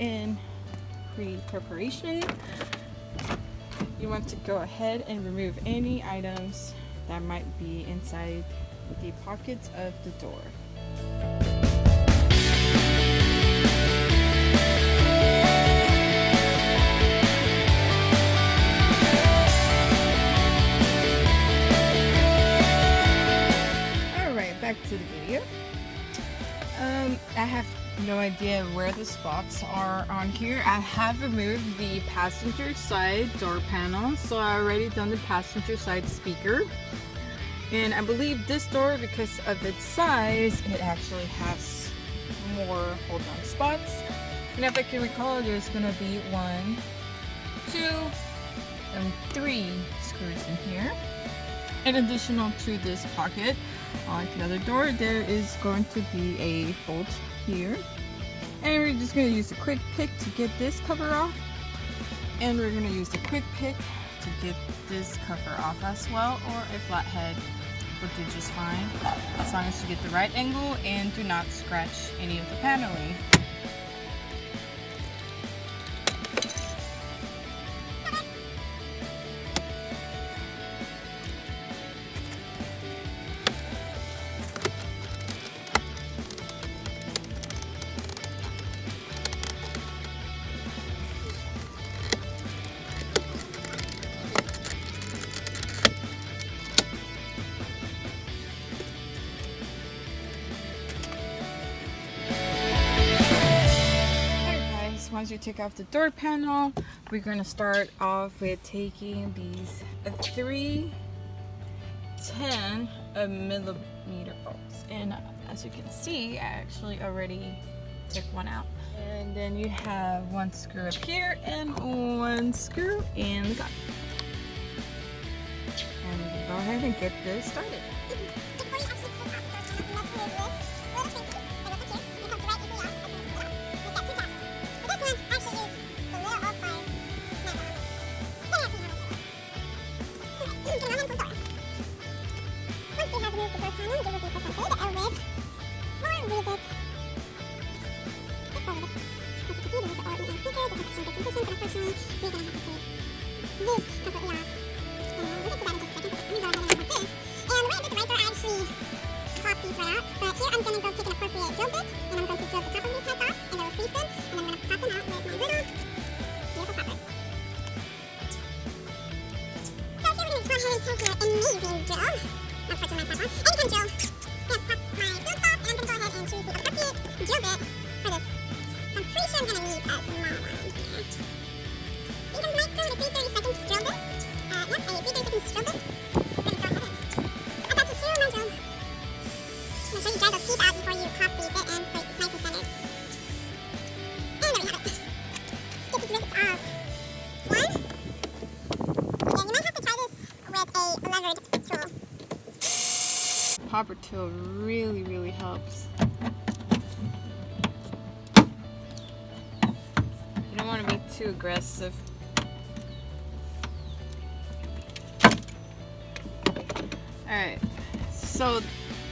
in pre-preparation. You want to go ahead and remove any items that might be inside the pockets of the door. Alright, back to the video. I have no idea where the spots are on here. I have removed the passenger side door panel, so I already done the passenger side speaker. And I believe this door, because of its size, it actually has more hold on spots. And if I can recall, there's gonna be 1, 2, and 3 screws in here. In addition to this pocket on the other door, there is going to be a bolt here. And we're just going to use a quick pick to get this cover off. And we're going to use the quick pick to get this cover off as well, or a flathead will do just fine, as long as you get the right angle and do not scratch any of the paneling. Once you take off the door panel, we're going to start off with taking these 3 10mm bolts, and as you can see, I actually already took one out. And then you have 1 screw up here and 1 screw in the top. And go ahead and get this started. Popper tool really helps. You don't want to be too aggressive. Alright, so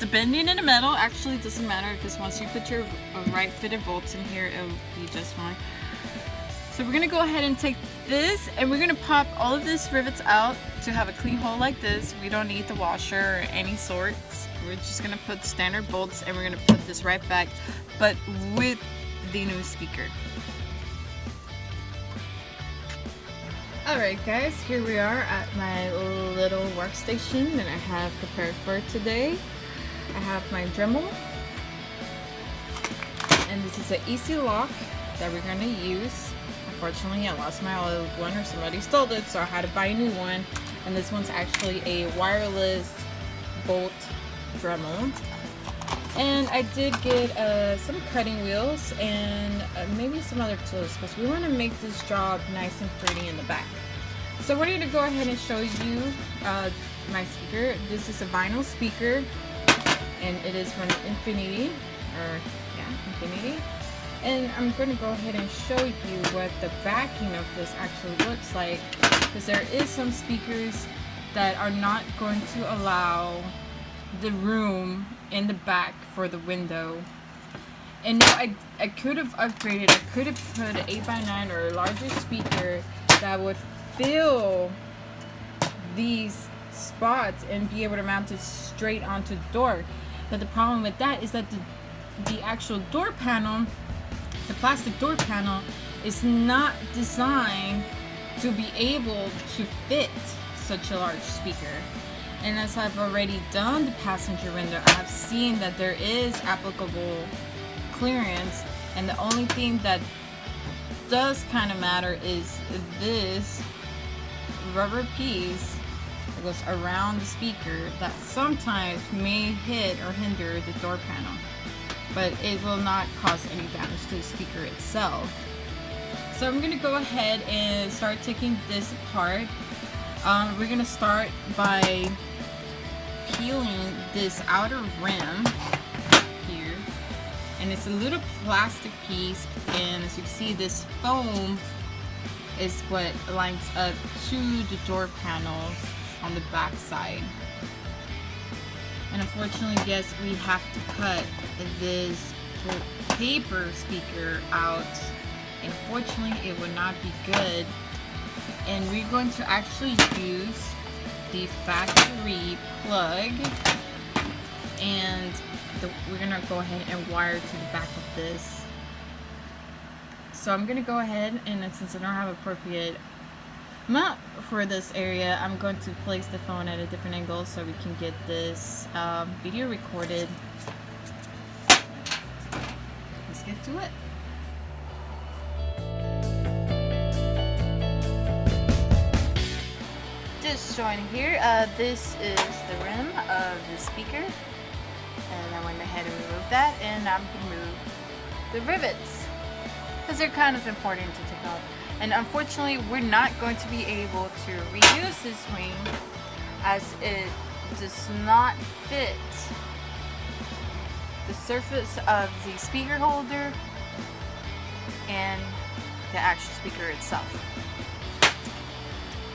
the bending in the metal actually doesn't matter, because once you put your right fitted bolts in here, it'll be just fine. So we're going to go ahead and take this, and we're going to pop all of these rivets out to have a clean hole like this. We don't need the washer or any sorts. We're just going to put standard bolts, and we're going to put this right back, but with the new speaker. Alright guys, here we are at my little workstation that I have prepared for today. I have my Dremel, and this is an easy lock that we're going to use. Unfortunately, I lost my old one, or somebody stole it, so I had to buy a new one. And this one's actually a wireless bolt Dremel. And I did get some cutting wheels and maybe some other tools, because we want to make this job nice and pretty in the back. So we're going to go ahead and show you my speaker. This is a vinyl speaker, and it is from Infinity. And I'm going to go ahead and show you what the backing of this actually looks like, because there is some speakers that are not going to allow the room in the back for the window. And no, I could have upgraded. I could have put an 8x9 or a larger speaker that would fill these spots and be able to mount it straight onto the door. But the problem with that is that the actual door panel, the plastic door panel, is not designed to be able to fit such a large speaker. And as I've already done the passenger window, I have seen that there is applicable clearance, and the only thing that does kind of matter is this rubber piece that goes around the speaker that sometimes may hit or hinder the door panel, but it will not cause any damage to the speaker itself. So I'm going to go ahead and start taking this apart. We're going to start by peeling this outer rim here, and it's a little plastic piece, and as you can see, this foam is what lines up to the door panel on the back side. And unfortunately, yes, we have to cut this paper speaker out. Unfortunately, it would not be good, and we're going to actually use the factory plug, and we're gonna go ahead and wire to the back of this. So I'm gonna go ahead, and since I don't have appropriate mount for this area, I'm going to place the phone at a different angle so we can get this video recorded. Let's get to it. Just showing here, this is the rim of the speaker, and I went ahead and removed that, and I'm going to remove the rivets because they're kind of important to take off. And unfortunately, we're not going to be able to reuse this wing as it does not fit the surface of the speaker holder and the actual speaker itself.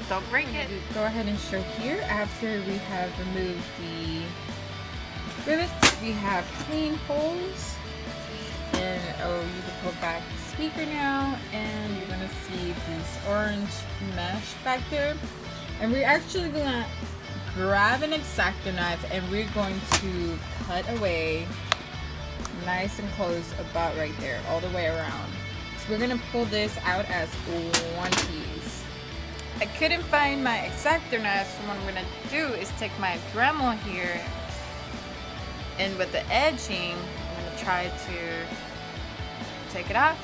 Don't break it. Go ahead and show here, after we have removed the rivets, we have clean holes, and you can pull back the speaker now, and you're gonna see this orange mesh back there, and we're actually gonna grab an X-Acto knife, and we're going to cut away nice and close about right there, all the way around. So we're gonna pull this out as one piece. I couldn't find my X-Acto knife, so what I'm gonna do is take my Dremel here, and with the edging, I'm gonna try to take it off.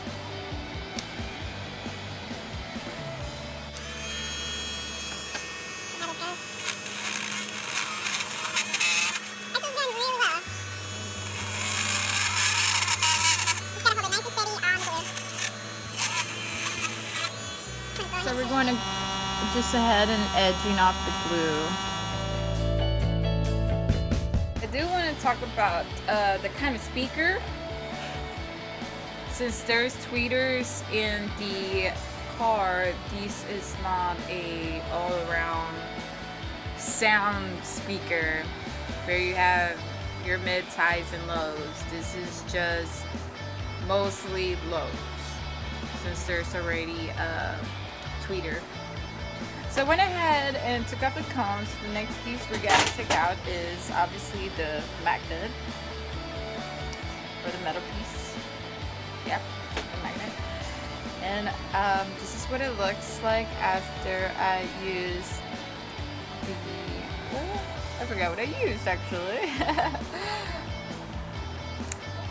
So we're going to just ahead and edging off the glue. I do want to talk about the kind of speaker. Since there's tweeters in the car, this is not a all-around sound speaker where you have your mids, highs, and lows. This is just mostly lows, since there's already a tweeter. So I went ahead and took off the cones. The next piece we got to take out is obviously the magnet, or the metal piece. Yep, the magnet. And this is what it looks like after I use I forgot what I used actually.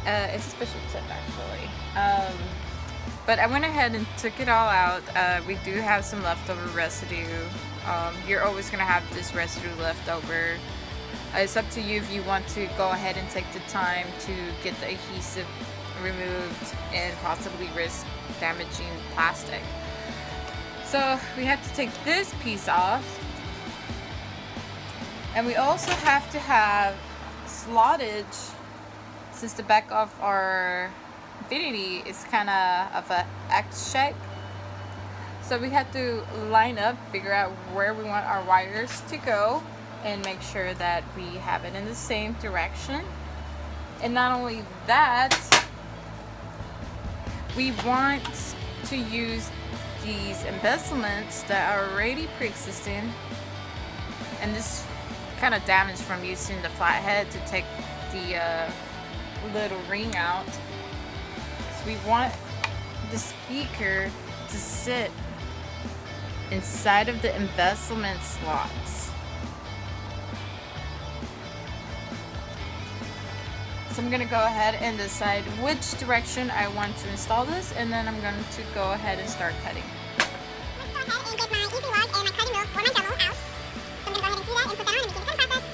It's a special tip actually. But I went ahead and took it all out. We do have some leftover residue. You're always going to have this residue left over. It's up to you if you want to go ahead and take the time to get the adhesive removed and possibly risk damaging plastic. So we have to take this piece off. And we also have to have slottage, since the back of our Infinity is kind of a X shape. So we have to line up, figure out where we want our wires to go, and make sure that we have it in the same direction. And not only that, we want to use these embezzlements that are already pre-existing, and this kind of damage from using the flathead to take the little ring out. So we want the speaker to sit inside of the embezzlement slots. So I'm going to go ahead and decide which direction I want to install this, and then I'm going to go ahead and start cutting. Let's go ahead and get my easy rod and my cutting wheel for my demo out. So I'm going to go ahead and do that and put that on and begin the cutting process.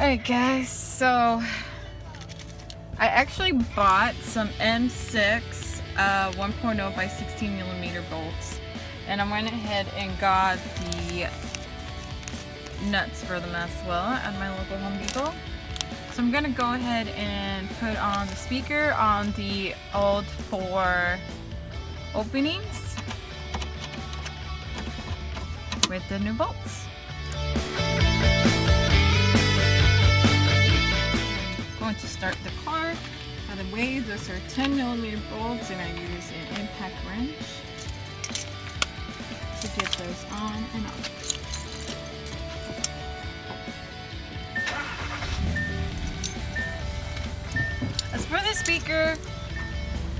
Alright guys, so I actually bought some M6 1.0 by 16 millimeter bolts, and I went ahead and got the nuts for them as well at my local Home Depot. So I'm gonna go ahead and put on the speaker on the old 4 openings with the new bolts. I'm going to start the car. By the way, those are 10 millimeter bolts, and I use an impact wrench to get those on and off. As for the speaker,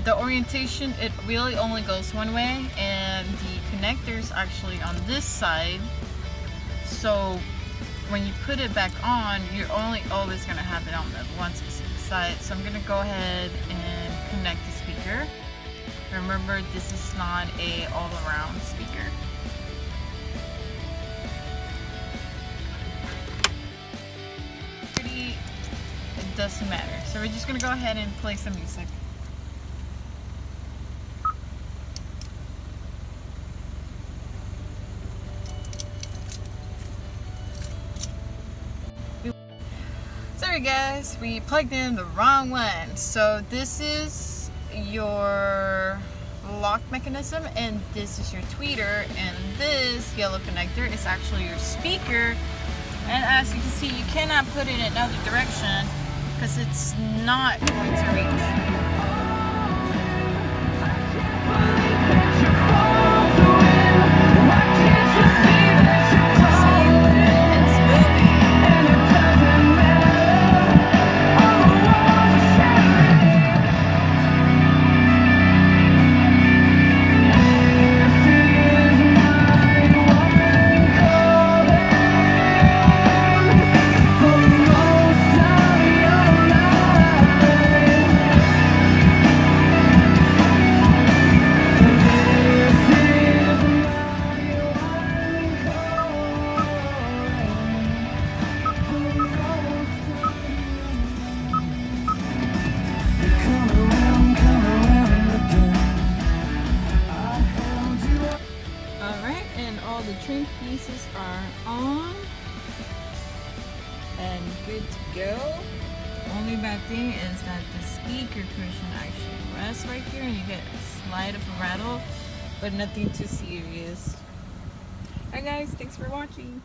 the orientation, it really only goes one way, and the connector's actually on this side. So when you put it back on, you're only always going to have it on the one specific side. So I'm going to go ahead and connect the speaker. Remember, this is not a all-around speaker. It doesn't matter. So we're just going to go ahead and play some music. Sorry guys, we plugged in the wrong one. So this is your lock mechanism, and this is your tweeter, and this yellow connector is actually your speaker. And as you can see, you cannot put it in another direction because it's not going to reach. the trim pieces are on and good to go. Only bad thing is that the speaker cushion actually rests right here and you get a slight of a rattle, but nothing too serious. Alright guys, thanks for watching.